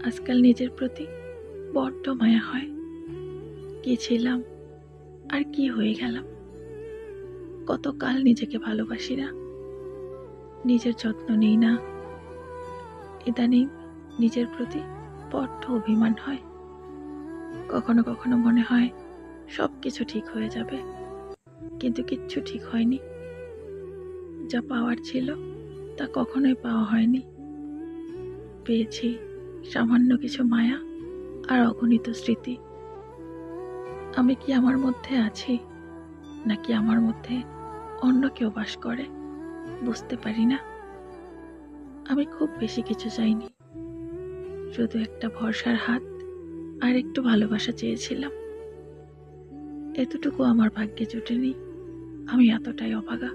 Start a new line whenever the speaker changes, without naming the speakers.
আজকাল নিজের প্রতি বড্ড মায়া হয়। কি ছিলাম আর কি হয়ে গেলাম। কতকাল নিজেকে ভালোবাসি না, নিজের যত্ন নেই না। ইদানিং নিজের প্রতি বড্ড অভিমান হয়। কখনো কখনো মনে হয় সবকিছু ঠিক হয়ে যাবে, কিন্তু কিচ্ছু ঠিক হয়নি। যা পাওয়ার ছিল তা কখনোই পাওয়া হয়নি। পেয়েছি সামান্য কিছু মায়া আর অগণিত স্মৃতি। আমি কি আমার মধ্যে আছি, নাকি আমার মধ্যে অন্য কেউ বাস করে বুঝতে পারি না। আমি খুব বেশি কিছু চাইনি, শুধু একটা ভরসার হাত আর একটু ভালোবাসা চেয়েছিলাম। এতটুকু আমার ভাগ্যে জুটেনি। আমি এতটাই অভাগা।